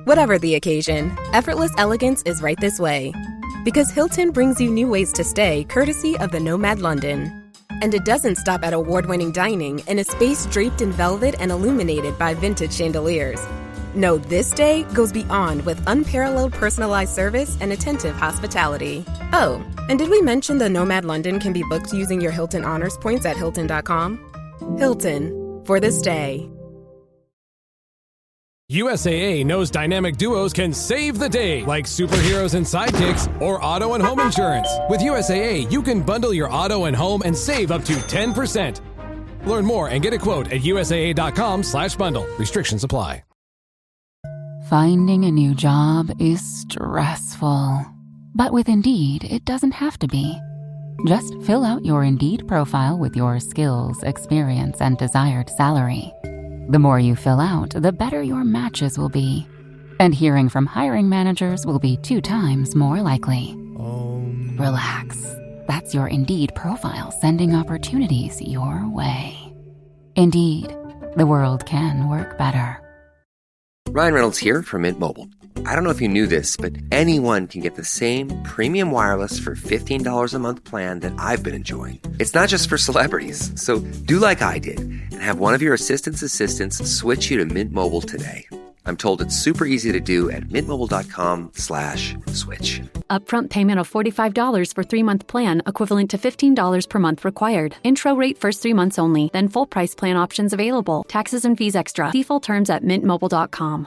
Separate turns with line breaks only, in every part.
Whatever the occasion, effortless elegance is right this way. Because Hilton brings you new ways to stay courtesy of the Nomad London. And it doesn't stop at award-winning dining in a space draped in velvet and illuminated by vintage chandeliers. No, this day goes beyond with unparalleled personalized service and attentive hospitality. Oh, and did we mention the Nomad London can be booked using your Hilton Honors points at Hilton.com? Hilton, for the stay.
USAA knows dynamic duos can save the day, like superheroes and sidekicks, or auto and home insurance. With USAA, you can bundle your auto and home and save up to 10%. Learn more and get a quote at USAA.com/bundle. Restrictions apply.
Finding a new job is stressful. But with Indeed, it doesn't have to be. Just fill out your Indeed profile with your skills, experience, and desired salary. The more you fill out, the better your matches will be. And hearing from hiring managers will be 2 times more likely. Relax. That's your Indeed profile sending opportunities your way. Indeed, the world can work better.
Ryan Reynolds here from Mint Mobile. I don't know if you knew this, but anyone can get the same premium wireless for $15 a month plan that I've been enjoying. It's not just for celebrities. So do like I did and have one of your assistants switch you to Mint Mobile today. I'm told it's super easy to do at mintmobile.com/switch.
Upfront payment of $45 for 3-month plan, equivalent to $15 per month required. Intro rate first 3 months only, then full price plan options available. Taxes and fees extra. See full terms at mintmobile.com.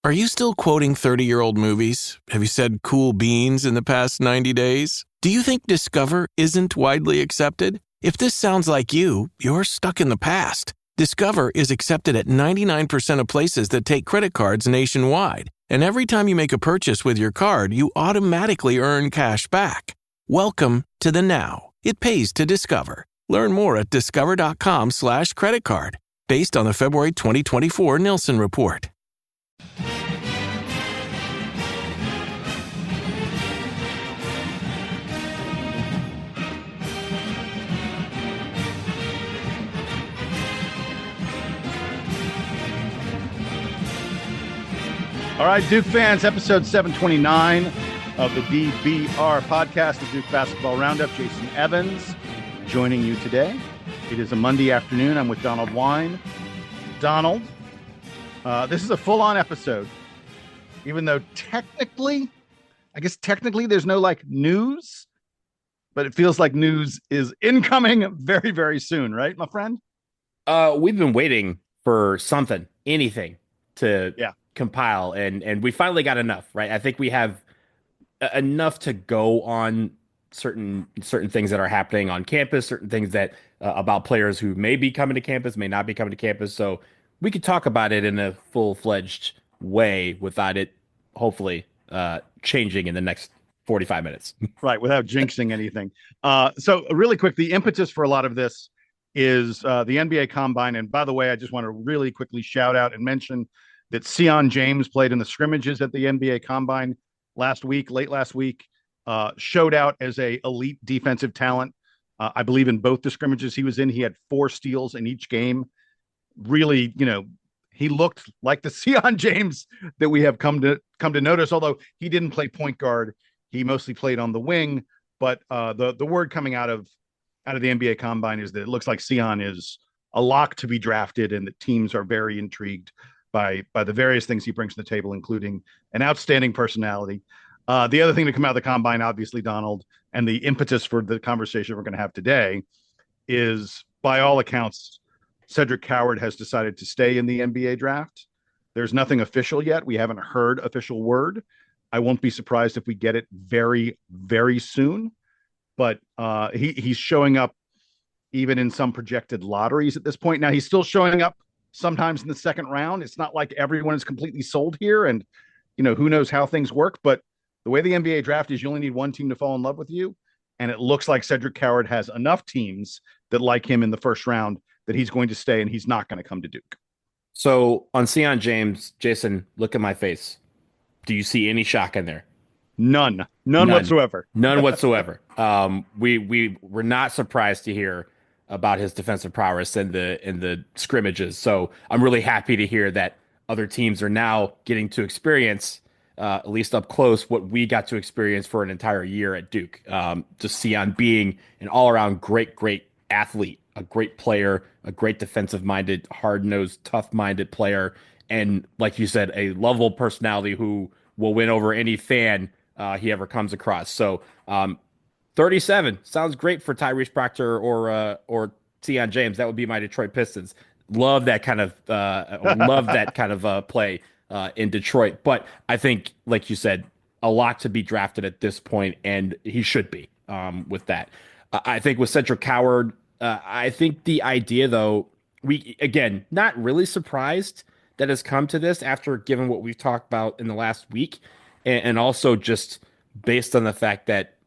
Are you still quoting 30-year-old movies? Have you said cool beans in the past 90 days? Do you think Discover isn't widely accepted? If this sounds like you, you're stuck in the past. Discover is accepted at 99% of places that take credit cards nationwide. And every time you make a purchase with your card, you automatically earn cash back. Welcome to the now. It pays to Discover. Learn more at discover.com/credit card, based on the February 2024 Nielsen report.
All right, Duke fans, episode 729 of the DBR podcast, the Duke Basketball Roundup. Jason Evans joining you today. It is a Monday afternoon. I'm with Donald Wine. Donald, this is a full-on episode, even though technically there's no news, but it feels like news is incoming very, very soon, right, my friend?
We've been waiting for anything to compile, and we finally got enough, right? I think we have enough to go on certain things that are happening on campus, certain things that about players who may be coming to campus, may not be coming to campus. So we could talk about it in a full-fledged way without it hopefully changing in the next 45 minutes.
Right, without jinxing anything. So really quick, the impetus for a lot of this is the NBA Combine. And by the way, I just want to really quickly shout out and mention that Sion James played in the scrimmages at the NBA Combine late last week, showed out as a elite defensive talent. I believe in both the scrimmages he was in, he had 4 steals in each game. Really, he looked like the Sion James that we have come to notice, although he didn't play point guard. He mostly played on the wing. But the word coming out of the NBA Combine is that it looks like Sion is a lock to be drafted, and that teams are very intrigued by the various things he brings to the table, including an outstanding personality. The other thing to come out of the Combine, obviously, Donald, and the impetus for the conversation we're going to have today is, by all accounts, Cedric Coward has decided to stay in the NBA draft. There's nothing official yet. We haven't heard official word. I won't be surprised if we get it very, very soon. But he's showing up even in some projected lotteries at this point. Now, he's still showing up sometimes in the second round. It's not like everyone is completely sold here, and who knows how things work, but the way the NBA draft is, you only need one team to fall in love with you, and it looks like Cedric Coward has enough teams that like him in the first round that he's going to stay, and he's not going to come to Duke.
So on Sion James, Jason, look at my face. Do you see any shock in there?
None whatsoever.
None whatsoever. We were not surprised to hear about his defensive prowess in the scrimmages. So I'm really happy to hear that other teams are now getting to experience, at least up close, what we got to experience for an entire year at Duke. Just Sion being an all-around great athlete, a great player, a great defensive-minded, hard-nosed, tough-minded player, and like you said, a lovable personality who will win over any fan he ever comes across. So 37 sounds great for Tyrese Proctor or Tion James. That would be my Detroit Pistons. Love that kind of play in Detroit. But I think, like you said, a lot to be drafted at this point, and he should be with that. I think with Cedric Coward, I think the idea, though, we again not really surprised that has come to this after given what we've talked about in the last week, and also just based on the fact that,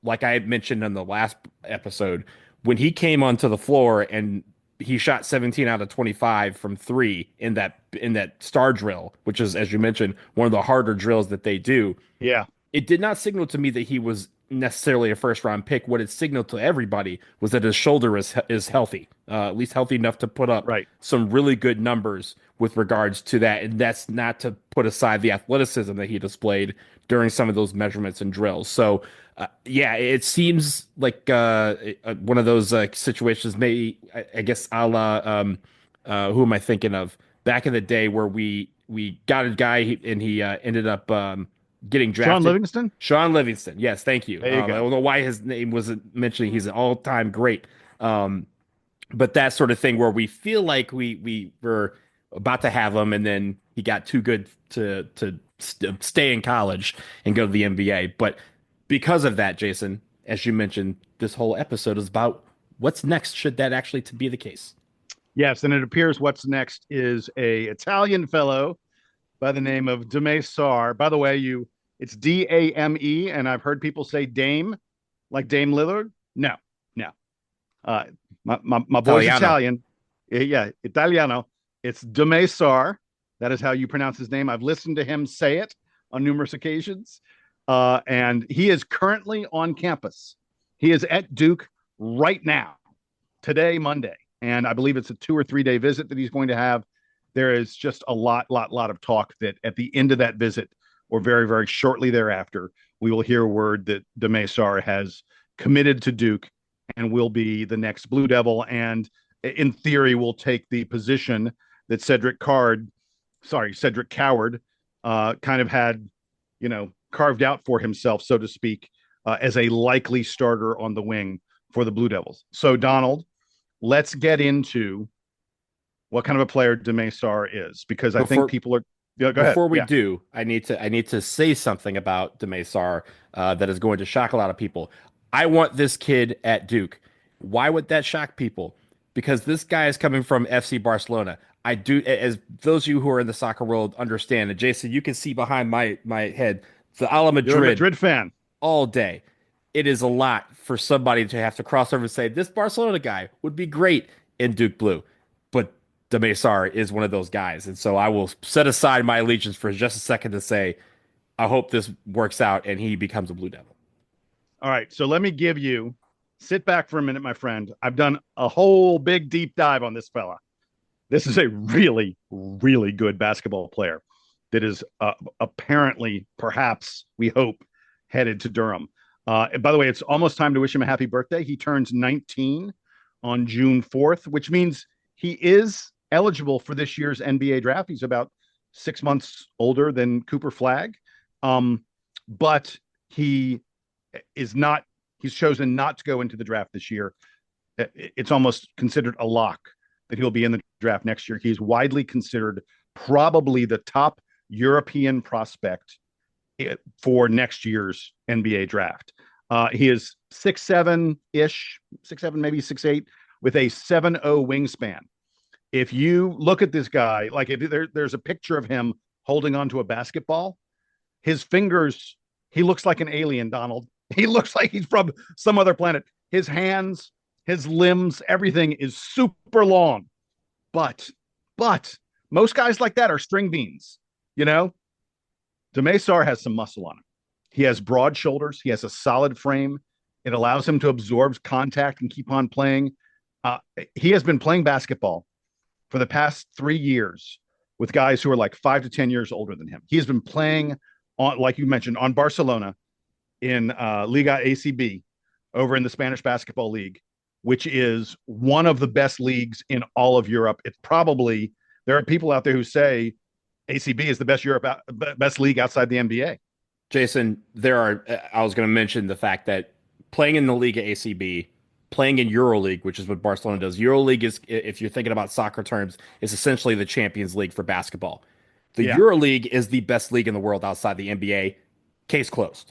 like I mentioned in the last episode, when he came onto the floor and he shot 17 out of 25 from three in that star drill, which is, as you mentioned, one of the harder drills that they do.
Yeah.
It did not signal to me that he was necessarily a first round pick. What it signaled to everybody was that his shoulder is healthy, at least healthy enough to put up some really good numbers with regards to that. And that's not to put aside the athleticism that he displayed during some of those measurements and drills. So, yeah, it seems like one of those situations, maybe, I guess, a la, who am I thinking of? Back in the day where we got a guy and he ended up getting drafted. Sean Livingston. Yes, thank you.
There you go.
I don't know why his name wasn't mentioning. He's an all-time great. But that sort of thing where we feel like we were about to have him, and then he got too good to stay in college and go to the NBA. But because of that, Jason, as you mentioned, this whole episode is about what's next, should that actually to be the case.
Yes, and it appears what's next is a Italian fellow by the name of Dame Sarr. By the way, it's Dame, and I've heard people say Dame, like Dame Lillard. No. My boy's Italian. Yeah, Italiano. It's Dame Sarr. That is how you pronounce his name. I've listened to him say it on numerous occasions. And he is currently on campus. He is at Duke right now, today, Monday. And I believe it's a 2 or 3 day visit that he's going to have. There is just a lot of talk that at the end of that visit, or very, very shortly thereafter, we will hear word that Dame Sarr has committed to Duke and will be the next Blue Devil. And in theory, will take the position that Cedric Coward kind of had, carved out for himself, so to speak, as a likely starter on the wing for the Blue Devils. So, Donald, let's get into what kind of a player Dame Sarr is, because I think people are. Yeah, go ahead.
Before we do, I need to say something about Dame Sarr that is going to shock a lot of people. I want this kid at Duke. Why would that shock people? Because this guy is coming from FC Barcelona. I do, as those of you who are in the soccer world understand, and Jason, you can see behind my head, the Ala Madrid.
You're a Madrid fan.
All day. It is a lot for somebody to have to cross over and say, this Barcelona guy would be great in Duke Blue. But Dame Sarr is one of those guys. And so I will set aside my allegiance for just a second to say, I hope this works out and he becomes a Blue Devil.
All right. So let me sit back for a minute, my friend. I've done a whole big deep dive on this fella. This is a really, really good basketball player that is apparently, perhaps, we hope, headed to Durham. And by the way, it's almost time to wish him a happy birthday. He turns 19 on June 4th, which means he is eligible for this year's NBA draft. He's about 6 months older than Cooper Flagg. But he is not, he's chosen not to go into the draft this year. It's almost considered a lock that he'll be in the draft next year. He's widely considered probably the top European prospect for next year's NBA draft. He is 6'7"-ish, 6'7", maybe 6'8", with a 7'0" wingspan. If you look at this guy, like if there's a picture of him holding onto a basketball, his fingers, he looks like an alien, Donald. He looks like he's from some other planet. His hands, his limbs, everything is super long. But most guys like that are string beans, Dame Sarr has some muscle on him. He has broad shoulders. He has a solid frame. It allows him to absorb contact and keep on playing. He has been playing basketball for the past 3 years with guys who are like 5 to 10 years older than him. He has been playing on, like you mentioned, on Barcelona in Liga ACB over in the Spanish Basketball League, which is one of the best leagues in all of Europe. It's probably, there are people out there who say ACB is the best league outside the NBA.
Jason, I was going to mention the fact that playing in the Liga ACB, playing in EuroLeague, which is what Barcelona does. EuroLeague is, if you're thinking about soccer terms, is essentially the Champions League for basketball. The EuroLeague is the best league in the world outside the NBA. Case closed.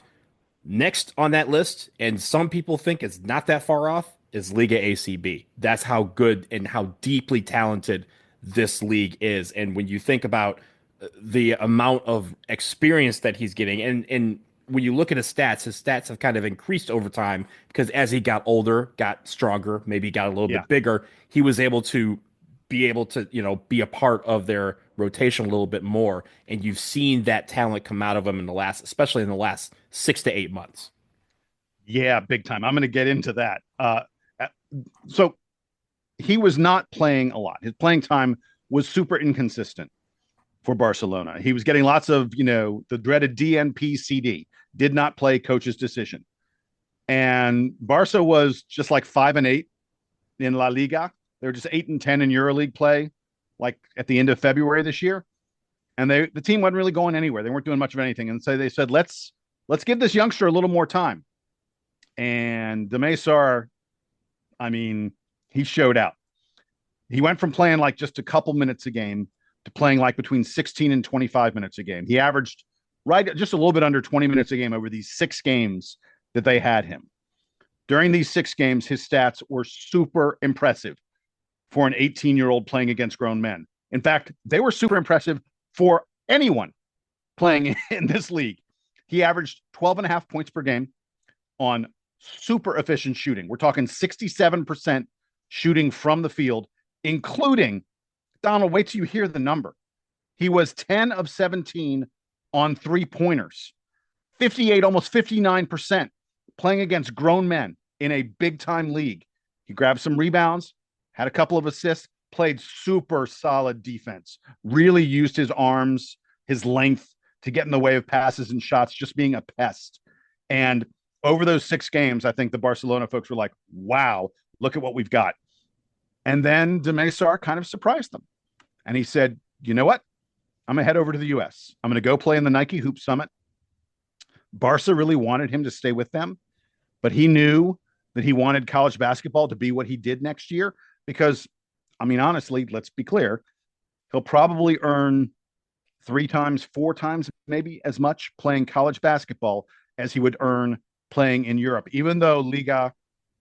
Next on that list, and some people think it's not that far off, is Liga ACB. That's how good and how deeply talented this league is. And when you think about the amount of experience that he's getting, and when you look at his stats have kind of increased over time because as he got older, got stronger, maybe got a little bit bigger, he was able to be a part of their rotation a little bit more. And you've seen that talent come out of him especially in the last 6 to 8 months.
Yeah, big time. I'm going to get into that. So he was not playing a lot. His playing time was super inconsistent for Barcelona. He was getting lots of, the dreaded DNP CD, did not play, coach's decision. And Barca was just like 5-8 in La Liga. They were just 8-10 in EuroLeague play, like at the end of February this year. And the team wasn't really going anywhere. They weren't doing much of anything. And so they said, let's give this youngster a little more time. And de Maysar, he showed out. He went from playing like just a couple minutes a game to playing like between 16 and 25 minutes a game. He averaged just a little bit under 20 minutes a game over these 6 games that they had him. During these 6 games, his stats were super impressive for an 18-year-old playing against grown men. In fact, they were super impressive for anyone playing in this league. He averaged 12.5 points per game on super efficient shooting. We're talking 67% shooting from the field, including, Donald, wait till you hear the number. He was 10 of 17 on 3-pointers, 58, almost 59% playing against grown men in a big-time league. He grabbed some rebounds, had a couple of assists, played super solid defense, really used his arms, his length to get in the way of passes and shots, just being a pest. And over those 6 games, I think the Barcelona folks were like, wow, look at what we've got. And then de Maysar kind of surprised them. And he said, you know what? I'm going to head over to the U.S. I'm going to go play in the Nike Hoop Summit. Barca really wanted him to stay with them, but he knew that he wanted college basketball to be what he did next year because, honestly, let's be clear, he'll probably earn 3 times, 4 times, maybe as much playing college basketball as he would earn playing in Europe. Even though Liga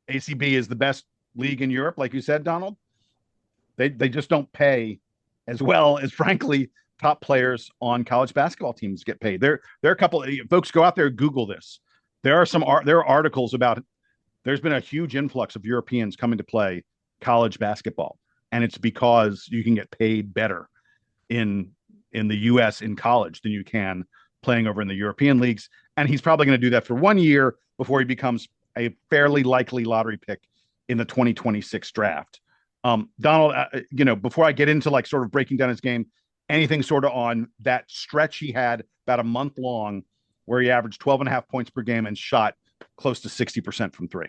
ACB is the best league in Europe, like you said, Donald, they just don't pay as well as, frankly, top players on college basketball teams get paid. There are a couple of folks, go out there, Google this. There are articles about, there's been a huge influx of Europeans coming to play college basketball. And it's because you can get paid better in the US in college than you can playing over in the European leagues. And he's probably going to do that for 1 year before he becomes a fairly likely lottery pick in the 2026 draft. Donald, before I get into like sort of breaking down his game, anything sort of on that stretch he had about a month long where he averaged 12.5 points per game and shot close to 60% from 3.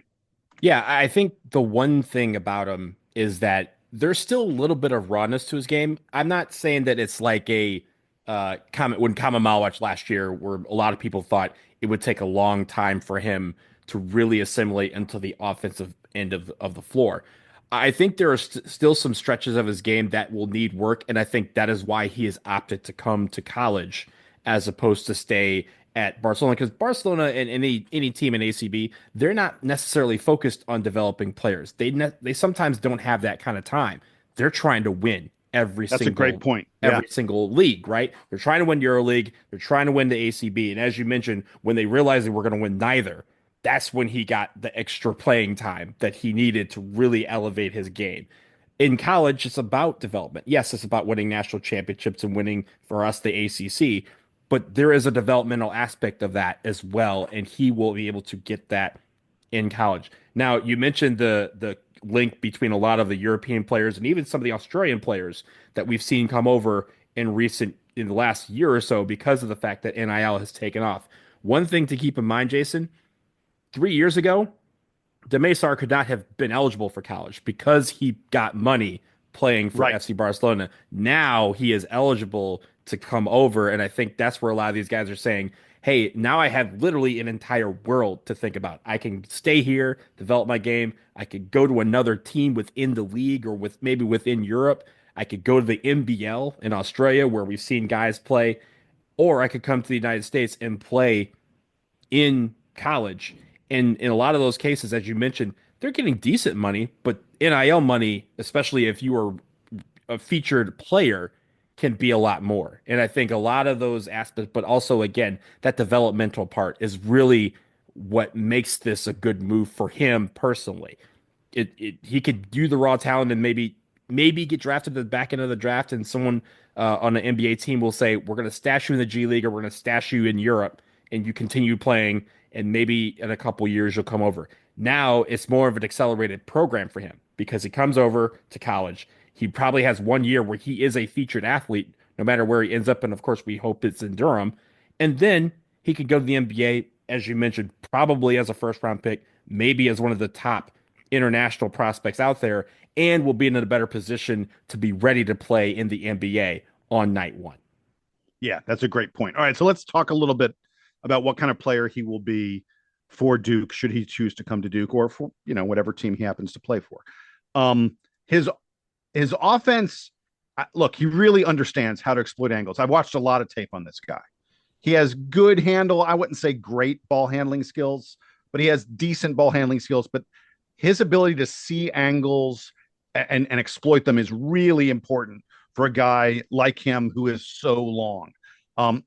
Yeah, I think the one thing about him is that there's still a little bit of rawness to his game. I'm not saying that it's like a when Kamamawach last year, where a lot of people thought it would take a long time for him to really assimilate into the offensive end of the floor. I think there are still some stretches of his game that will need work, and I think that is why he has opted to come to college as opposed to stay at Barcelona, because Barcelona and any team in ACB, they're not necessarily focused on developing players. They sometimes don't have that kind of time. They're trying to win
That's a great point.
Every single league, right? They're trying to win EuroLeague. They're trying to win the ACB. And as you mentioned, when they realized they were going to win neither, that's when he got the extra playing time that he needed to really elevate his game. In college, it's about development. Yes, it's about winning national championships and winning, for us, the ACC. But there is a developmental aspect of that as well, and he will be able to get that in college. Now, you mentioned the link between a lot of the European players and even some of the Australian players that we've seen come over in the last year or so because of the fact that NIL has taken off. One thing to keep in mind, Jason, 3 years ago, Demesar could not have been eligible for college because he got money playing for
Right.
FC Barcelona. Now he is eligible to come over, and I think that's where a lot of these guys are saying, hey, now I have literally an entire world to think about. I can stay here, develop my game. I could go to another team within the league or maybe within Europe. I could go to the NBL in Australia where we've seen guys play, or I could come to the United States and play in college. And in a lot of those cases, as you mentioned, they're getting decent money, but NIL money, especially if you are a featured player, can be a lot more. And I think a lot of those aspects, but also again, that developmental part is really what makes this a good move for him personally. He could do the raw talent and maybe get drafted at the back end of the draft, and someone on an NBA team will say, we're going to stash you in the G League or we're going to stash you in Europe, and you continue playing, and maybe in a couple years you'll come over. Now it's more of an accelerated program for him because he comes over to college. He probably has 1 year where he is a featured athlete, no matter where he ends up. And of course, we hope it's in Durham. And then he could go to the NBA, as you mentioned, probably as a first round pick, maybe as one of the top international prospects out there, and will be in a better position to be ready to play in the NBA on night one.
Yeah, that's a great point. All right, so let's talk a little bit about what kind of player he will be for Duke, should he choose to come to Duke, or for whatever team he happens to play for. His offense, look, he really understands how to exploit angles. I've watched a lot of tape on this guy. He has good handle. I wouldn't say great ball handling skills, but he has decent ball handling skills. But his ability to see angles and exploit them is really important for a guy like him who is so long.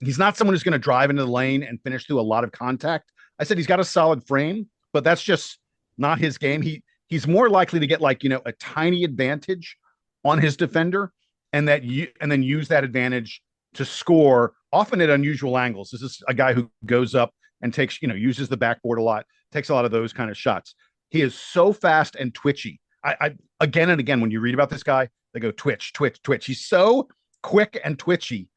He's not someone who's going to drive into the lane and finish through a lot of contact. I said he's got a solid frame, but that's just not his game. He's more likely to get a tiny advantage on his defender, and then use that advantage to score, often at unusual angles. This is a guy who goes up and takes, uses the backboard a lot, takes a lot of those kind of shots. He is so fast and twitchy. I again and again, when you read about this guy, they go twitch, twitch, twitch. He's so quick and twitchy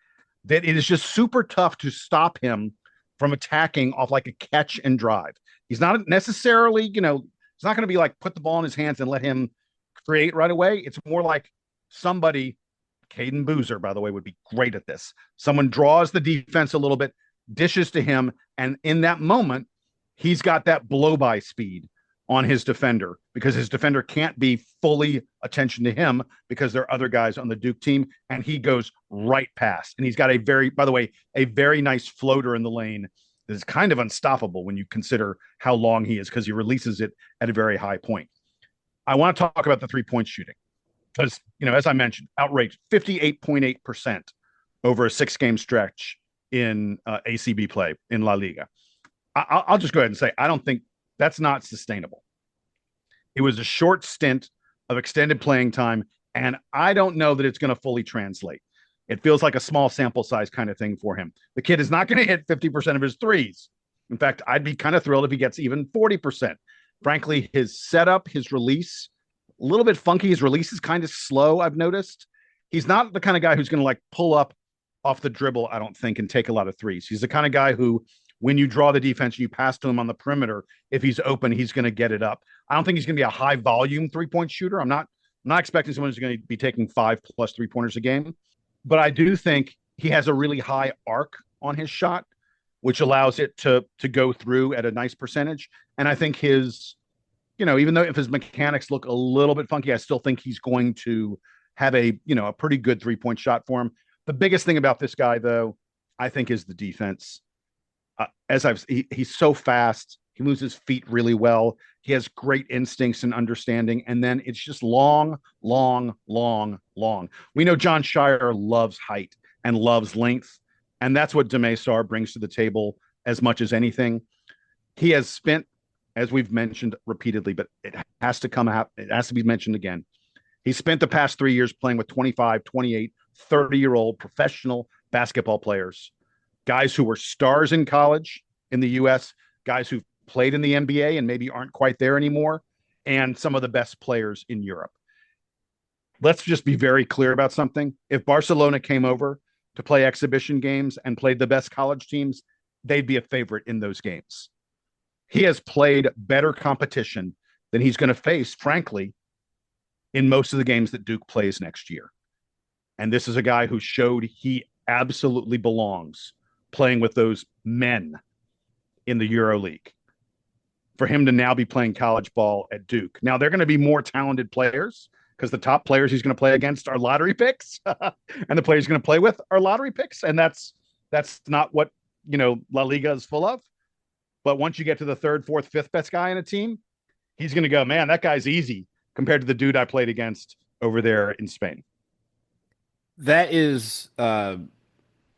that it is just super tough to stop him from attacking off like a catch and drive. He's not necessarily, it's not going to be like put the ball in his hands and let him create right away. It's more like somebody, Caden Boozer, by the way, would be great at this. Someone draws the defense a little bit, dishes to him, and in that moment, he's got that blow-by speed on his defender because his defender can't be fully attention to him because there are other guys on the Duke team, and he goes right past. And he's got a very nice floater in the lane that is kind of unstoppable when you consider how long he is, because he releases it at a very high point. I want to talk about the three-point shooting because, as I mentioned, outrageous, 58.8% over a 6-game stretch in ACB play in La Liga. I'll just go ahead and say, I don't think that's not sustainable. It was a short stint of extended playing time, and I don't know that it's going to fully translate. It feels like a small sample size kind of thing for him. The kid is not going to hit 50% of his threes. In fact, I'd be kind of thrilled if he gets even 40%. Frankly, his setup, his release, a little bit funky. His release is kind of slow, I've noticed. He's not the kind of guy who's going to pull up off the dribble, I don't think, and take a lot of threes. He's the kind of guy who, when you draw the defense and you pass to him on the perimeter, if he's open, he's going to get it up. I don't think he's going to be a high volume three-point shooter. I'm not expecting someone who's going to be taking 5+ three-pointers a game, but I do think he has a really high arc on his shot, which allows it to go through at a nice percentage. And I think his, even though if his mechanics look a little bit funky, I still think he's going to have a pretty good three-point shot for him. The biggest thing about this guy, though, I think, is the defense. He's so fast. He moves his feet really well. He has great instincts and understanding. And then it's just long, long, long, long. We know John Shire loves height and loves length. And that's what Demesar brings to the table as much as anything. He has spent, as we've mentioned repeatedly, but it has to come out. It has to be mentioned again. He spent the past 3 years playing with 25, 28, 30-year-old professional basketball players, guys who were stars in college in the U.S., guys who've played in the NBA and maybe aren't quite there anymore, and some of the best players in Europe. let's just be very clear about something. If Barcelona came over to play exhibition games and played the best college teams, they'd be a favorite in those games. He has played better competition than he's going to face, frankly, in most of the games that Duke plays next year. And this is a guy who showed he absolutely belongs playing with those men in the EuroLeague. For him to now be playing college ball at Duke. Now, they're going to be more talented players because the top players he's going to play against are lottery picks and the players he's going to play with are lottery picks. And that's not what, La Liga is full of. But once you get to the third, fourth, fifth best guy in a team, he's going to go, man, that guy's easy compared to the dude I played against over there in Spain.
That is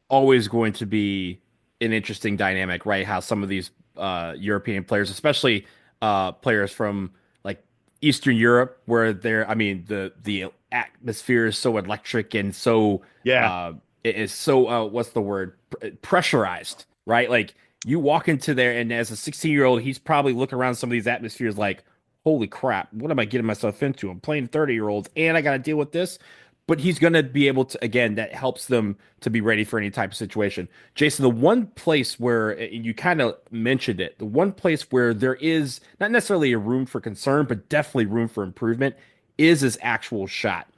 always going to be an interesting dynamic, right? How some of these European players, especially players from like Eastern Europe, where the atmosphere is so electric and so it is so what's the word, pressurized, right? Like you walk into there, and as a 16-year-old, he's probably looking around some of these atmospheres like, holy crap, what am I getting myself into? I'm playing 30-year-olds and I got to deal with this. But he's going to be able to, again, that helps them to be ready for any type of situation. Jason, the one place where you kind of mentioned it, the one place where there is not necessarily a room for concern, but definitely room for improvement is his actual shot.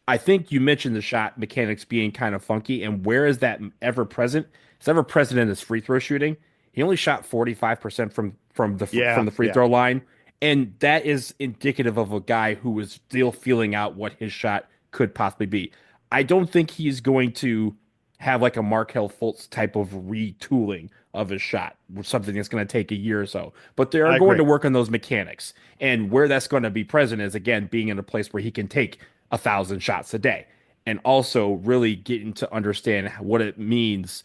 I think you mentioned the shot mechanics being kind of funky, and where is that ever present? It's ever present in his free throw shooting. He only shot 45% from the free throw line, and that is indicative of a guy who is still feeling out what his shot could possibly be. I don't think he's going to have like a Markelle Fultz type of retooling of his shot, something that's going to take a year or so. But they are going to work on those mechanics. And where that's going to be present is, again, being in a place where he can take 1,000 shots a day and also really getting to understand what it means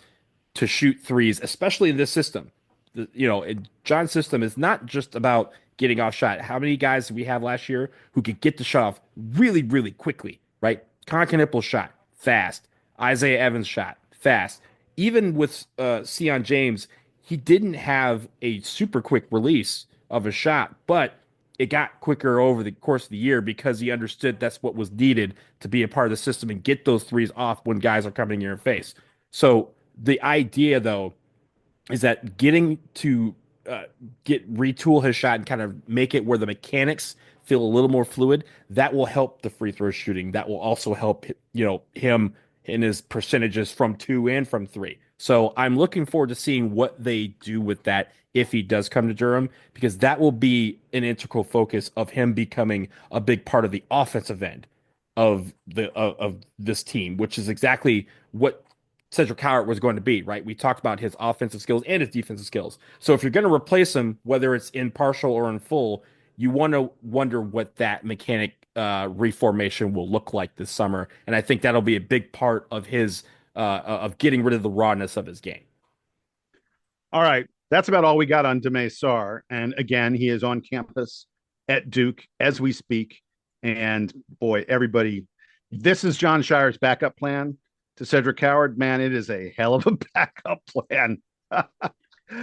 to shoot threes, especially in this system. John's system is not just about getting off shot. How many guys did we have last year who could get the shot off really, really quickly? Right? Concanipple shot fast. Isaiah Evans shot fast. Even with Sean James, he didn't have a super quick release of a shot, but it got quicker over the course of the year because he understood that's what was needed to be a part of the system and get those threes off when guys are coming in your face. So the idea, though, is that getting to retool his shot and kind of make it where the mechanics feel a little more fluid, that will help the free throw shooting. That will also help, him in his percentages from 2 and from 3. So I'm looking forward to seeing what they do with that if he does come to Durham, because that will be an integral focus of him becoming a big part of the offensive end of this team, which is exactly what Cedric Howard was going to be, right? We talked about his offensive skills and his defensive skills. So if you're going to replace him, whether it's in partial or in full, you want to wonder what that mechanic reformation will look like this summer. And I think that'll be a big part of his of getting rid of the rawness of his game.
All right. That's about all we got on Deme Sarr. And again, he is on campus at Duke as we speak. And boy, everybody, this is John Shire's backup plan to Cedric Howard. Man, it is a hell of a backup plan.
But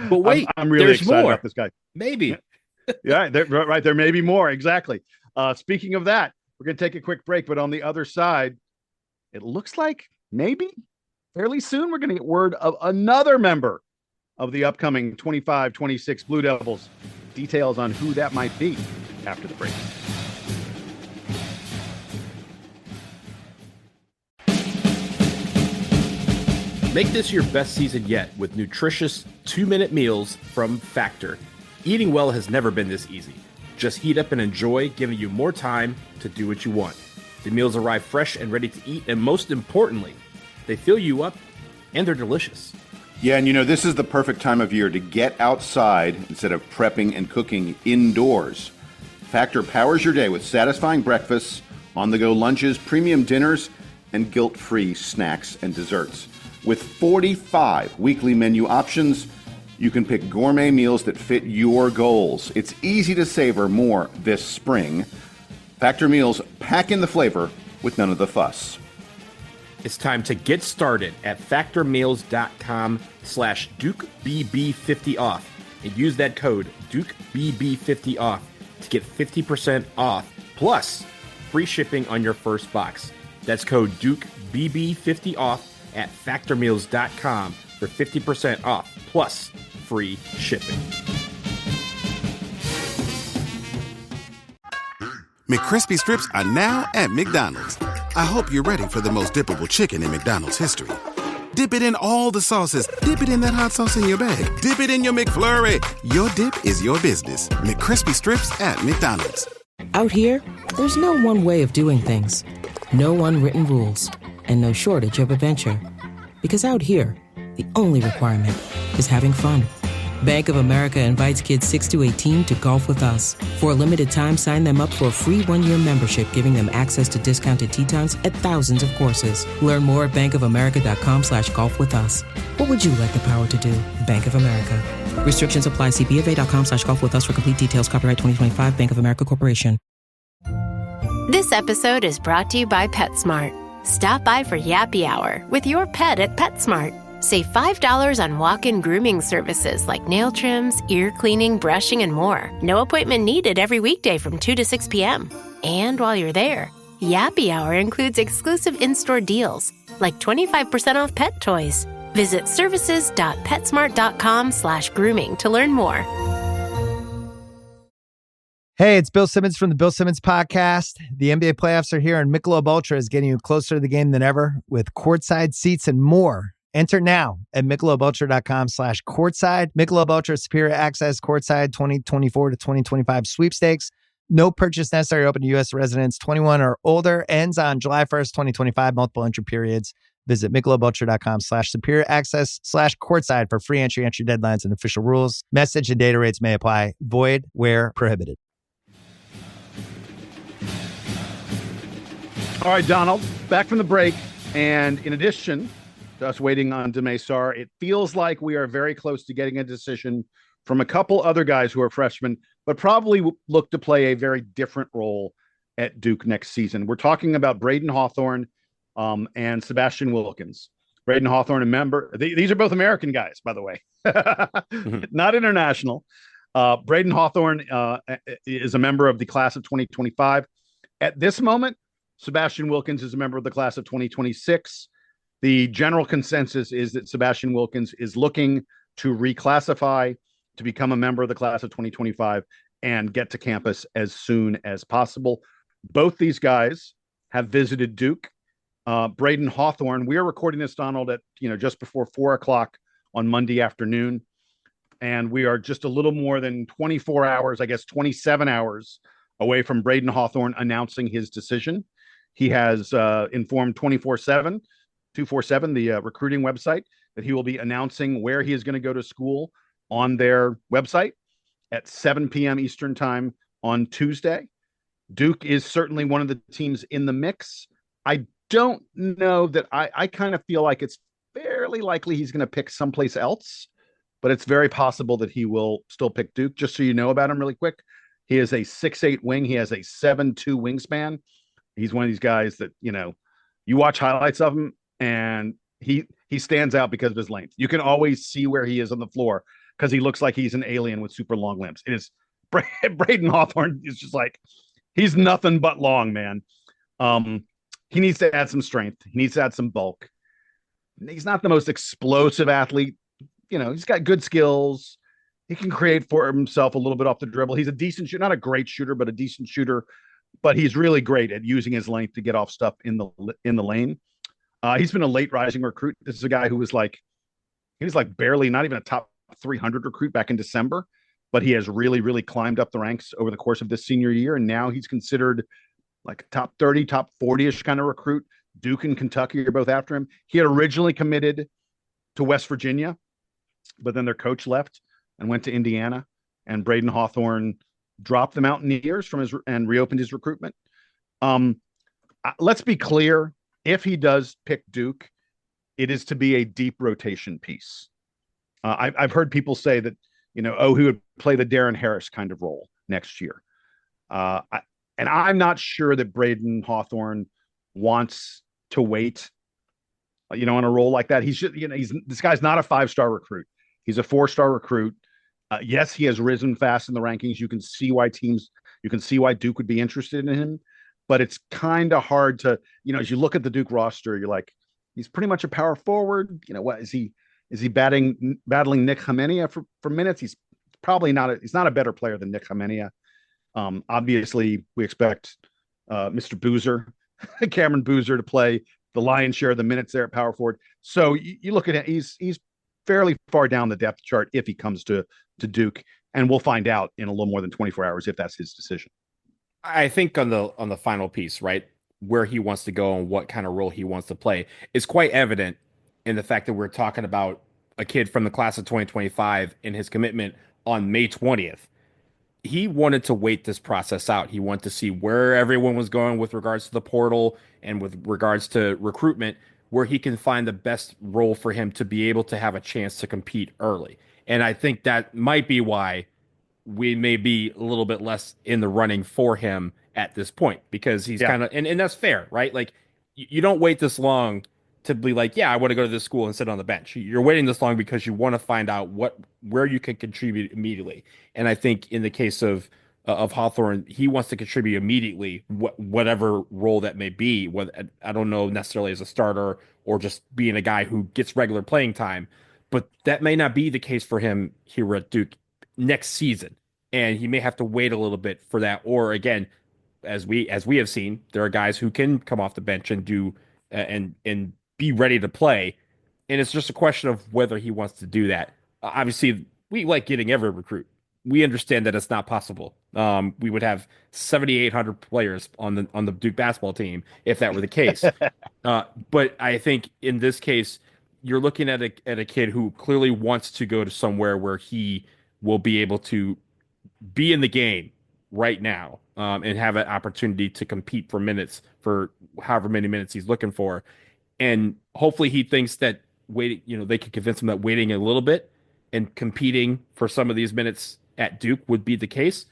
wait,
I'm really excited about this guy.
Maybe.
Yeah, right. There may be more. Exactly. Speaking of that, we're going to take a quick break. But on the other side, it looks like maybe fairly soon we're going to get word of another member of the upcoming 25-26 Blue Devils. Details on who that might be after the break.
Make this your best season yet with nutritious 2-minute meals from Factor. Eating well has never been this easy. Just heat up and enjoy, giving you more time to do what you want. The meals arrive fresh and ready to eat, and most importantly, they fill you up and they're delicious.
Yeah, and this is the perfect time of year to get outside instead of prepping and cooking indoors. Factor powers your day with satisfying breakfasts, on-the-go lunches, premium dinners, and guilt-free snacks and desserts. With 45 weekly menu options, you can pick gourmet meals that fit your goals. It's easy to savor more this spring. Factor meals pack in the flavor with none of the fuss.
It's time to get started at factormeals.com/DukeBB50 off and use that code DukeBB50 off to get 50% off plus free shipping on your first box. That's code DukeBB50 off at factormeals.com for 50% off plus free shipping.
McCrispy strips are now at McDonald's. I hope you're ready for the most dippable chicken in McDonald's history. Dip it in all the sauces. Dip it in that hot sauce in your bag. Dip it in your McFlurry. Your dip is your business. McCrispy strips at McDonald's.
Out here, there's no one way of doing things. No unwritten rules. And no shortage of adventure. Because out here, the only requirement is having fun. Bank of America invites kids 6 to 18 to golf with us. For a limited time, sign them up for a free one-year membership, giving them access to discounted tee times at thousands of courses. Learn more at bankofamerica.com/golf with us. What would you like the power to do? Bank of America. Restrictions apply. See BofA.com/golf with us for complete details. Copyright 2025 Bank of America Corporation.
This episode is brought to you by PetSmart. Stop by for Yappy Hour with your pet at PetSmart. Save $5 on walk-in grooming services like nail trims, ear cleaning, brushing, and more. No appointment needed every weekday from 2 to 6 p.m. And while you're there, Yappy Hour includes exclusive in-store deals like 25% off pet toys. Visit services.petsmart.com/grooming to learn more.
Hey, it's Bill Simmons from the Bill Simmons Podcast. The NBA playoffs are here, and Michelob Ultra is getting you closer to the game than ever with courtside seats and more. Enter now at MichelobUltra.com/courtside. Michelob Ultra Superior Access Courtside 2024 to 2025 sweepstakes. No purchase necessary. Open to U.S. residents 21 or older. Ends on July 1st, 2025. Multiple entry periods. Visit MichelobUltra.com/superior access/courtside for free entry deadlines, and official rules. Message and data rates may apply. Void where prohibited.
All right, Donald, back from the break. And in addition to us waiting on Demesar, it feels like we are very close to getting a decision from a couple other guys who are freshmen, but probably look to play a very different role at Duke next season. We're talking about Braydon Hawthorn and Sebastian Wilkins. Braydon Hawthorn, a member. These are both American guys, by the way, not international. Braydon Hawthorn is a member of the class of 2025. At this moment, Sebastian Wilkins is a member of the class of 2026. The general consensus is that Sebastian Wilkins is looking to reclassify to become a member of the class of 2025 and get to campus as soon as possible. Both these guys have visited Duke. Braydon Hawthorn, we are recording this, Donald, at just before 4:00 on Monday afternoon. And we are just a little more than 24 hours, I guess 27 hours away from Braydon Hawthorn announcing his decision. He has informed 247, the recruiting website, that he will be announcing where he is going to go to school on their website at 7 p.m. Eastern time on Tuesday. Duke is certainly one of the teams in the mix. I don't know that I kind of feel like it's fairly likely he's going to pick someplace else, but it's very possible that he will still pick Duke. Just so you know about him really quick, he is a 6'8" wing. He has a 7'2" wingspan. He's one of these guys that, you watch highlights of him and he stands out because of his length. You can always see where he is on the floor because he looks like he's an alien with super long limbs. It is Braydon Hawthorn is just like, he's nothing but long, man. He needs to add some strength. He needs to add some bulk. He's not the most explosive athlete. He's got good skills. He can create for himself a little bit off the dribble. He's a decent shooter, not a great shooter, but a decent shooter. But he's really great at using his length to get off stuff in the lane. He's been a late rising recruit. This is a guy who was barely not even a top 300 recruit back in December, but he has really, really climbed up the ranks over the course of this senior year. And now he's considered like a top 30, top 40-ish kind of recruit. Duke and Kentucky are both after him. He had originally committed to West Virginia, but then their coach left and went to Indiana, and Braydon Hawthorn dropped the Mountaineers and reopened his recruitment. Let's be clear. If he does pick Duke, it is to be a deep rotation piece. I've heard people say that, he would play the Darren Harris kind of role next year. And I'm not sure that Braydon Hawthorn wants to wait, on a role like that. This guy's not a 5-star recruit. He's a 4-star recruit. Yes, he has risen fast in the rankings. You can see why Duke would be interested in him, but it's kind of hard to, as you look at the Duke roster, you're like, he's pretty much a power forward. What is he? Is he battling Nick Hamenia for minutes? He's probably not. He's not a better player than Nick Hamenia. Obviously, we expect Mr. Boozer, Cameron Boozer, to play the lion's share of the minutes there at power forward. So you look at it, he's fairly far down the depth chart if he comes to Duke, and we'll find out in a little more than 24 hours if that's his decision.
I think on the final piece, right, where he wants to go and what kind of role he wants to play is quite evident in the fact that we're talking about a kid from the class of 2025 and his commitment on May 20th. He wanted to wait this process out. He wanted to see where everyone was going with regards to the portal and with regards to recruitment, where he can find the best role for him to be able to have a chance to compete early. And I think that might be why we may be a little bit less in the running for him at this point, because he's kind of, and that's fair, right? Like, you don't wait this long to be like, yeah, I want to go to this school and sit on the bench. You're waiting this long because you want to find out where you can contribute immediately. And I think in the case of Hawthorn, he wants to contribute immediately, whatever role that may be. I don't know necessarily as a starter or just being a guy who gets regular playing time, but that may not be the case for him here at Duke next season. And he may have to wait a little bit for that. Or again, as we have seen, there are guys who can come off the bench and do and be ready to play. And it's just a question of whether he wants to do that. Obviously, we like getting every recruit. We understand that it's not possible. We would have 7,800 players on the Duke basketball team if that were the case. But I think in this case, you're looking at a kid who clearly wants to go to somewhere where he will be able to be in the game right now, and have an opportunity to compete for minutes, for however many minutes he's looking for. And hopefully he thinks that they could convince him that waiting a little bit and competing for some of these minutes at Duke would be the case.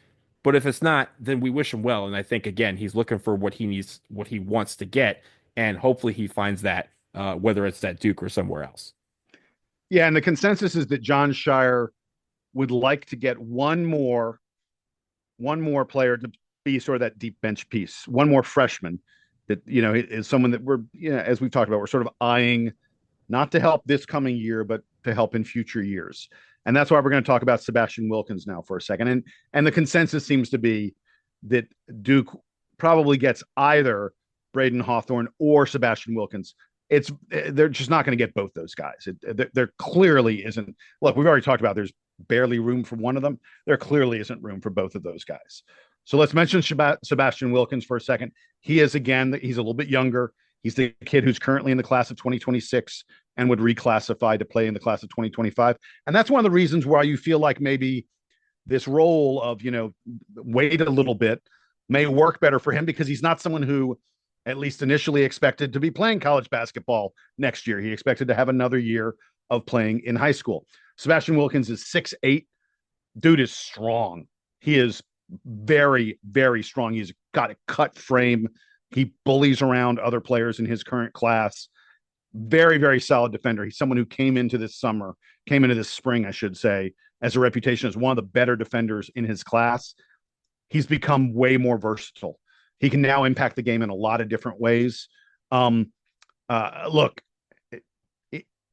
But if it's not, then we wish him well. And I think, again, he's looking for what he needs, what he wants to get. And hopefully he finds that, whether it's at Duke or somewhere else.
Yeah. And the consensus is that John Shire would like to get one more player to be sort of that deep bench piece, one more freshman that, is someone that we're, as we've talked about, we're sort of eyeing, not to help this coming year, but to help in future years. And that's why we're going to talk about Sebastian Wilkins now for a second. And the consensus seems to be that Duke probably gets either Braydon Hawthorn or Sebastian Wilkins. They're just not going to get both those guys. There clearly isn't. Look, we've already talked about there's barely room for one of them. There clearly isn't room for both of those guys. So let's mention Sebastian Wilkins for a second. He's a little bit younger. He's the kid who's currently in the class of 2026 and would reclassify to play in the class of 2025. And that's one of the reasons why you feel like maybe this role of, wait a little bit may work better for him, because he's not someone who, at least initially, expected to be playing college basketball next year. He expected to have another year of playing in high school. Sebastian Wilkins is 6'8". Dude is strong. He is very, very strong. He's got a cut frame. He bullies around other players in his current class. Very, very solid defender. He's someone who came into this spring, I should say, as a reputation as one of the better defenders in his class. He's become way more versatile. He can now impact the game in a lot of different ways. Look,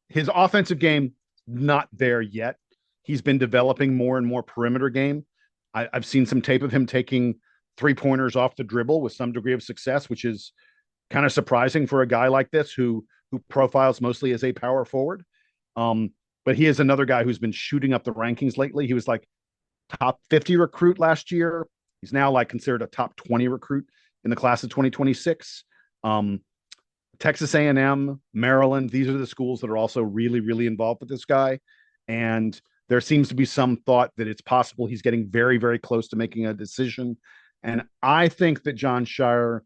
his offensive game, not there yet. He's been developing more and more perimeter game. I've seen some tape of him taking 3-pointers off the dribble with some degree of success, which is kind of surprising for a guy like this who profiles mostly as a power forward. But he is another guy who's been shooting up the rankings lately. He was like top 50 recruit last year. He's now like considered a top 20 recruit in the class of 2026. Texas A&M, Maryland, these are the schools that are also really, really involved with this guy. And there seems to be some thought that it's possible he's getting very, very close to making a decision. And I think John Shire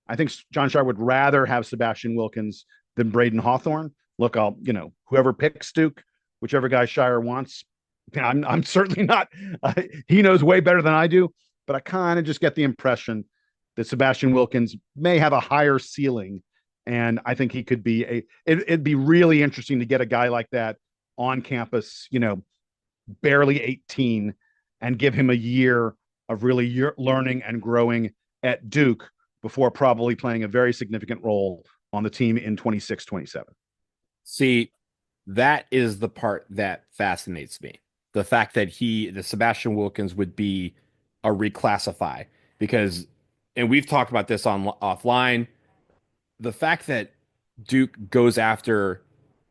would rather have Sebastian Wilkins than Braydon Hawthorn. Look, whoever picks Duke, whichever guy Shire wants, I'm certainly not, he knows way better than I do, but I kind of just get the impression that Sebastian Wilkins may have a higher ceiling. And I think he could be it'd be really interesting to get a guy like that on campus, barely 18, and give him a year of really learning and growing at Duke, before probably playing a very significant role on the team in 26-27.
See, that is the part that fascinates me. The fact that the Sebastian Wilkins would be a reclassify because, and we've talked about this on offline, the fact that Duke goes after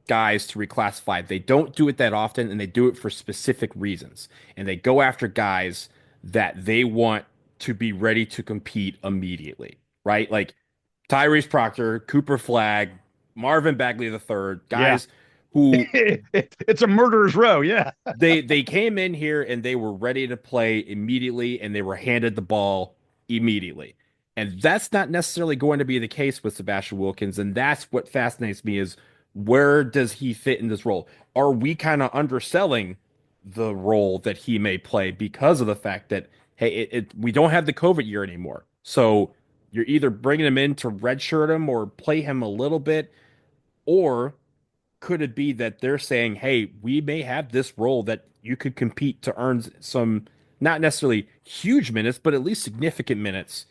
guys to reclassify, they don't do it that often and they do it for specific reasons. And they go after guys that they want to be ready to compete immediately, right? Like Tyrese Proctor, Cooper Flagg, Marvin Bagley III, guys who
it's a murderer's row. Yeah.
they came in here and they were ready to play immediately and they were handed the ball immediately. And that's not necessarily going to be the case with Sebastian Wilkins. And that's what fascinates me is where does he fit in this role? Are we kind of underselling the role that he may play because of the fact that, hey, we don't have the COVID year anymore. So you're either bringing him in to redshirt him or play him a little bit, or could it be that they're saying, hey, we may have this role that you could compete to earn some, not necessarily huge minutes, but at least significant minutes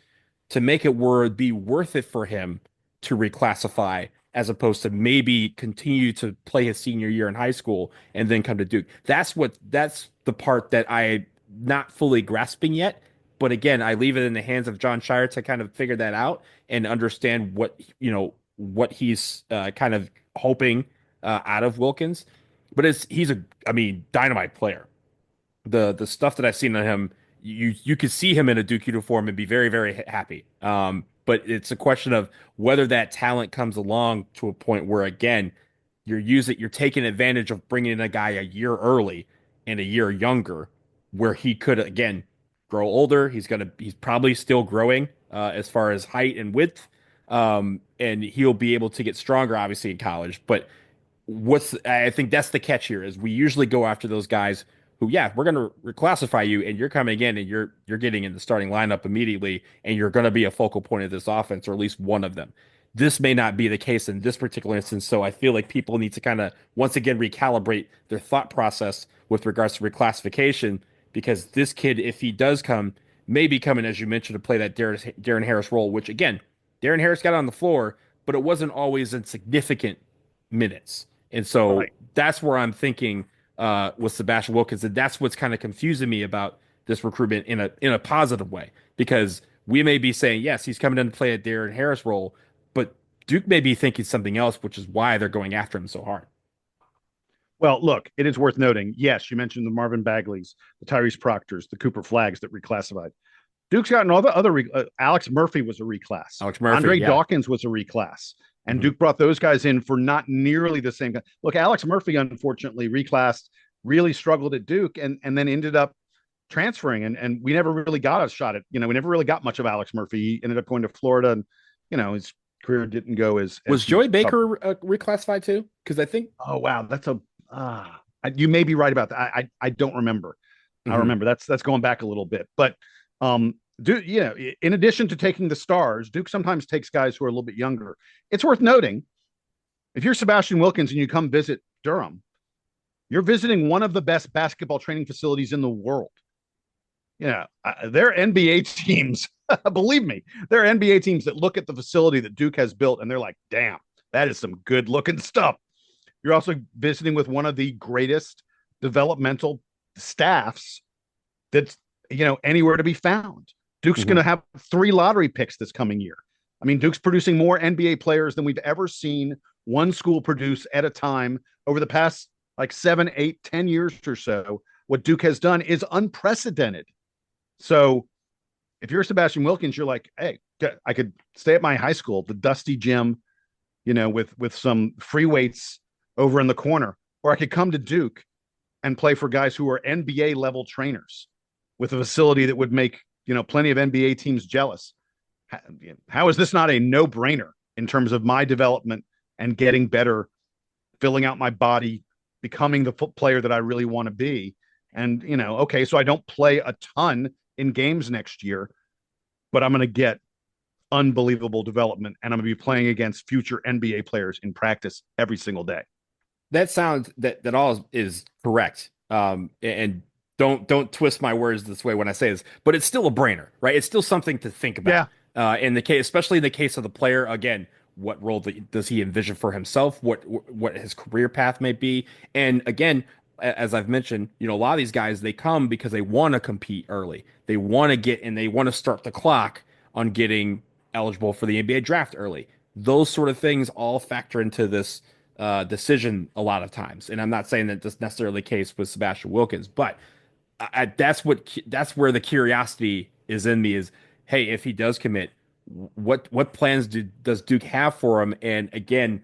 to make it be worth it for him to reclassify as opposed to maybe continue to play his senior year in high school and then come to Duke. That's the part that I'm not fully grasping yet. But again, I leave it in the hands of John Shire to kind of figure that out and understand what he's kind of hoping out of Wilkins. But he's a dynamite player. The stuff that I've seen on him, you could see him in a Duke uniform and be very, very happy. But it's a question of whether that talent comes along to a point where, again, you're taking advantage of bringing in a guy a year early and a year younger, where he could, again, grow older. He's probably still growing as far as height and width. And he'll be able to get stronger, obviously, in college. But I think that's the catch here is we usually go after those guys who, we're going to reclassify you and you're coming in and you're getting in the starting lineup immediately and you're going to be a focal point of this offense, or at least one of them. This may not be the case in this particular instance. So I feel like people need to kind of, once again, recalibrate their thought process with regards to reclassification, because this kid, if he does come, may be coming, as you mentioned, to play that Darren Harris role, which, again, Darren Harris got on the floor, but it wasn't always in significant minutes. And so that's where I'm thinking with Sebastian Wilkins, and that's what's kind of confusing me about this recruitment in a positive way, because we may be saying, yes, he's coming in to play a Darren Harris role, but Duke may be thinking something else, which is why they're going after him so hard.
Well, look, it is worth noting. Yes, you mentioned the Marvin Bagleys, the Tyrese Proctors, the Cooper Flaggs that reclassified. Duke's gotten all the other. Alex Murphy was a reclass. Andre Dawkins was a reclass. And Duke brought those guys in for not nearly the same. Look, Alex Murphy, unfortunately, reclassed, really struggled at Duke and then ended up transferring. And we never really got a shot at, we never really got much of Alex Murphy. He ended up going to Florida and, his career didn't go as
was Joey Baker reclassified too? Because I think.
Oh, wow. That's you may be right about that. I don't remember. I remember that's going back a little bit, but Duke, in addition to taking the stars, Duke sometimes takes guys who are a little bit younger. It's worth noting, if you're Sebastian Wilkins and you come visit Durham, you're visiting one of the best basketball training facilities in the world. They're NBA teams. Believe me, there are NBA teams that look at the facility that Duke has built and they're like, damn, that is some good looking stuff. You're also visiting with one of the greatest developmental staffs that's, anywhere to be found. Duke's going to have 3 lottery picks this coming year. I mean, Duke's producing more NBA players than we've ever seen one school produce at a time over the past 7, 8, 10 years or so. What Duke has done is unprecedented. So if you're Sebastian Wilkins, you're like, hey, I could stay at my high school, the dusty gym, with some free weights over in the corner, or I could come to Duke and play for guys who are NBA level trainers with a facility that would make, plenty of NBA teams jealous. How is this not a no-brainer in terms of my development and getting better, filling out my body, becoming the player that I really want to be? And, okay, so I don't play a ton in games next year, but I'm going to get unbelievable development and I'm going to be playing against future NBA players in practice every single day.
That sounds that all is correct. And don't twist my words this way when I say this, but it's still a brainer, right? It's still something to think about. Especially in the case of the player, again, what role does he envision for himself? What his career path may be? And again, as I've mentioned, a lot of these guys, they come because they want to compete early. They want to get and they want to start the clock on getting eligible for the NBA draft early. Those sort of things all factor into this decision a lot of times. And I'm not saying that that's necessarily the case with Sebastian Wilkins, but that's where the curiosity is in me is, hey, if he does commit, what plans does Duke have for him? And again,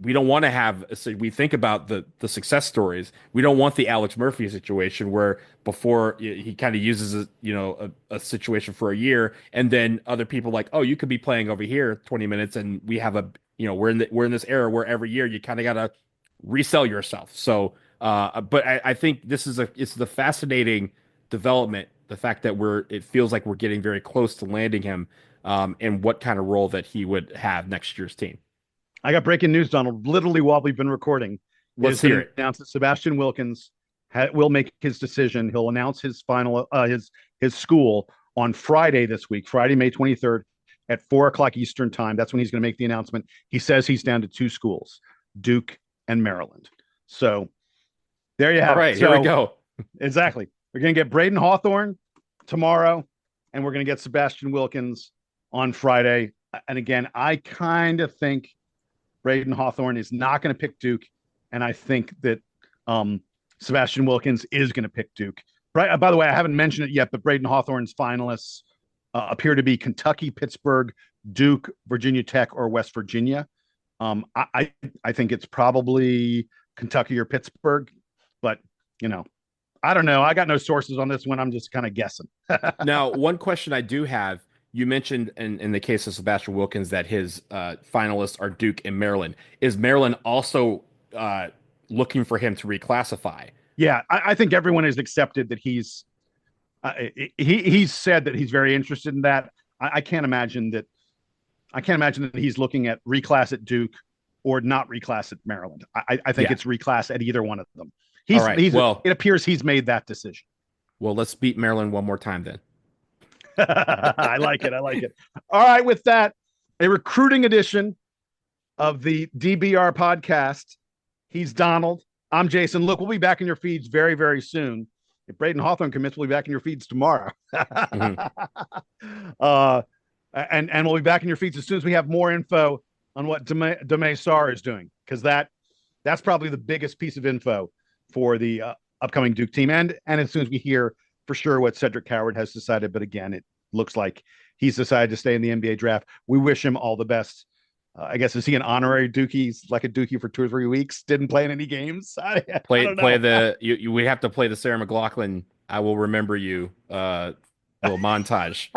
we don't want to have, so we think about the success stories. We don't want the Alex Murphy situation where before he kind of uses a situation for a year, and then other people like, oh, you could be playing over here 20 minutes, and we have we're in this era where every year you kind of got to resell yourself. So, but I think it's the fascinating development, the fact that it feels like we're getting very close to landing him, and what kind of role that he would have next year's team.
I got breaking news, Donald, literally while we've been recording.
Let's hear it.
Announced that Sebastian Wilkins will make his decision. He'll announce his final his school on Friday this week, Friday, May 23rd at 4:00 Eastern time. That's when he's going to make the announcement. He says he's down to 2 schools, Duke and Maryland. So there you have it.
All right, here we go.
Exactly. We're going to get Braydon Hawthorn tomorrow, and we're going to get Sebastian Wilkins on Friday. And again, I kind of think Braydon Hawthorn is not going to pick Duke, and I think that Sebastian Wilkins is going to pick Duke. Right. By the way, I haven't mentioned it yet, but Braydon Hawthorn's finalists appear to be Kentucky, Pittsburgh, Duke, Virginia Tech, or West Virginia. I think it's probably Kentucky or Pittsburgh, but I don't know. I got no sources on this one. I'm just kind of guessing.
Now, one question I do have. You mentioned in the case of Sebastian Wilkins that his finalists are Duke and Maryland. Is Maryland also looking for him to reclassify?
Yeah, I think everyone has accepted that he's said that he's very interested in that. I can't imagine that he's looking at reclass at Duke or not reclass at Maryland. I think it's reclass at either one of them. It appears he's made that decision.
Well, let's beat Maryland one more time then.
I like it. All right, with that, a recruiting edition of the DBR podcast. He's Donald. I'm Jason. Look, we'll be back in your feeds very, very soon. If Braydon Hawthorn commits, we'll be back in your feeds tomorrow. And we'll be back in your feeds as soon as we have more info on what Dame Sarr is doing, because that's probably the biggest piece of info for the upcoming Duke team. And as soon as we hear for sure what Cedric Howard has decided. But again, it looks like he's decided to stay in the NBA draft. We wish him all the best. I guess, is he an honorary Dookie? He's like a Dookie for 2 or 3 weeks. Didn't play in any games.
We have to play the Sarah McLachlan "I Will Remember You" little montage.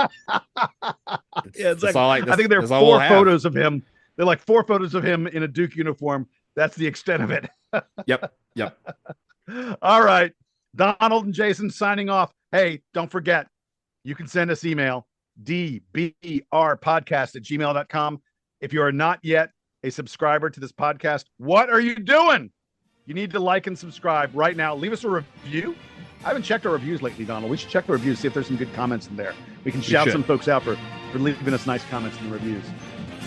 Exactly. I think there are 4 photos of him. They're like 4 photos of him in a Duke uniform. That's the extent of it.
Yep.
All right. Donald and Jason signing off. Hey, don't forget, you can send us email, dbrpodcast@gmail.com. If you are not yet a subscriber to this podcast, what are you doing? You need to like and subscribe right now. Leave us a review. I haven't checked our reviews lately, Donald. We should check the reviews, see if there's some good comments in there. We can shout some folks out for leaving us nice comments in the reviews.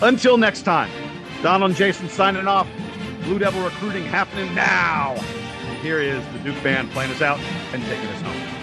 Until next time, Donald and Jason signing off. Blue Devil recruiting happening now. Here is the Duke band playing us out and taking us home.